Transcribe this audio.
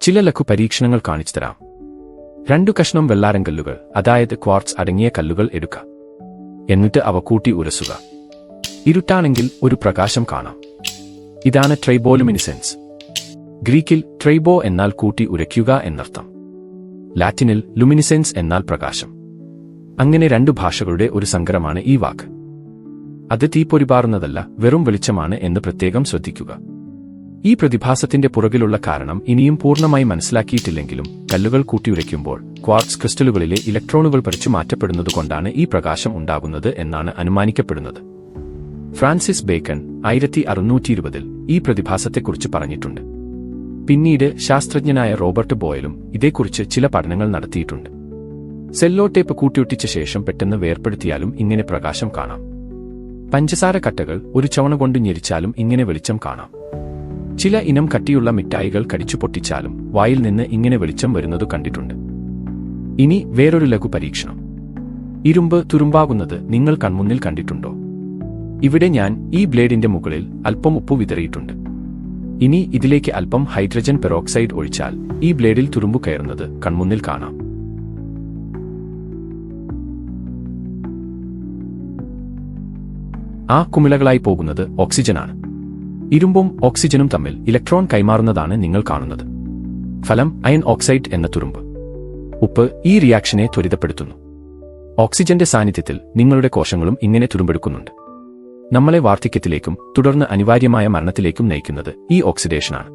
ചില ലഘു പരീക്ഷണങ്ങൾ കാണിച്ചുതരാം. 2 കഷ്ണം വെള്ളാരങ്കല്ലുകൾ, അതായത് ക്വാർട്സ് അടങ്ങിയ കല്ലുകൾ എടുക്കുക. എന്നിട്ട് അവ കൂട്ടി ഉരസുക. ഇരുട്ടാണെങ്കിൽ ഒരു പ്രകാശം കാണാം. ഇതാണ് ട്രൈബോലുമിനിസെൻസ്. ഗ്രീക്കിൽ ട്രൈബോ എന്നാൽ കൂട്ടി ഉരയ്ക്കുക എന്നർത്ഥം. ലാറ്റിനിൽ ലുമിനിസെൻസ് എന്നാൽ പ്രകാശം. അങ്ങനെ 2 ഭാഷകളുടെ ഒരു സങ്കരമാണ് ഈ വാക്ക്. അത് തീപ്പൊരിപാറുന്നതല്ല, വെറും വെളിച്ചമാണ് എന്ന് പ്രത്യേകം ശ്രദ്ധിക്കുക. ഈ പ്രതിഭാസത്തിന്റെ പുറകിലുള്ള കാരണം ഇനിയും പൂർണ്ണമായി മനസ്സിലാക്കിയിട്ടില്ലെങ്കിലും കല്ലുകൾ കൂട്ടിയുരയ്ക്കുമ്പോൾ ക്വാർട്സ് ക്രിസ്റ്റലുകളിലെ ഇലക്ട്രോണുകൾ പറിച്ചു മാറ്റപ്പെടുന്നതുകൊണ്ടാണ് ഈ പ്രകാശം ഉണ്ടാകുന്നത് എന്നാണ് അനുമാനിക്കപ്പെടുന്നത്. ഫ്രാൻസിസ് ബേക്കൺ 1620 ഈ പ്രതിഭാസത്തെക്കുറിച്ച് പറഞ്ഞിട്ടുണ്ട്. പിന്നീട് ശാസ്ത്രജ്ഞനായ റോബർട്ട് ബോയലും ഇതേക്കുറിച്ച് ചില പഠനങ്ങൾ നടത്തിയിട്ടുണ്ട്. സെല്ലോ ടേപ്പ് കൂട്ടിയൊട്ടിച്ച ശേഷം പെട്ടെന്ന് വേർപ്പെടുത്തിയാലും ഇങ്ങനെ പ്രകാശം കാണാം. പഞ്ചസാര കട്ടകൾ ഒരു ചവണ കൊണ്ട് ഞെരിച്ചാലും ഇങ്ങനെ വെളിച്ചം കാണാം. ചില ഇനം കട്ടിയുള്ള മിഠായികൾ കടിച്ചു പൊട്ടിച്ചാലും വായിൽ നിന്ന് ഇങ്ങനെ വെളിച്ചം വരുന്നതു കണ്ടിട്ടുണ്ട്. ഇനി വേറൊരു ലഘു പരീക്ഷണം. ഇരുമ്പ് തുരുമ്പാകുന്നത് നിങ്ങൾ കൺമുന്നിൽ കണ്ടിട്ടുണ്ടോ? ഇവിടെ ഞാൻ ഈ ബ്ലേഡിന്റെ മുകളിൽ അല്പം ഉപ്പ് വിതറിയിട്ടുണ്ട്. ഇനി ഇതിലേക്ക് അല്പം ഹൈഡ്രജൻ പെറോക്സൈഡ് ഒഴിച്ചാൽ ഈ ബ്ലേഡിൽ തുരുമ്പു കയറുന്നത് കൺമുന്നിൽ കാണാം. ആ കുമിളകളായി പോകുന്നത് ഓക്സിജനാണ്. ഇരുമ്പും ഓക്സിജനും തമ്മിൽ ഇലക്ട്രോൺ കൈമാറുന്നതാണ് നിങ്ങൾ കാണുന്നത്. ഫലം അയൺ ഓക്സൈഡ് എന്ന തുരുമ്പ്. ഉപ്പ് ഈ റിയാക്ഷനെ ത്വരിതപ്പെടുത്തുന്നു. ഓക്സിജന്റെ സാന്നിധ്യത്തിൽ നിങ്ങളുടെ കോശങ്ങളും ഇങ്ങനെ തുരുമ്പെടുക്കുന്നുണ്ട്. നമ്മളെ വാർദ്ധക്യത്തിലേക്കും തുടർന്ന് അനിവാര്യമായ മരണത്തിലേക്കും നയിക്കുന്നത് ഈ ഓക്സിഡേഷനാണ്.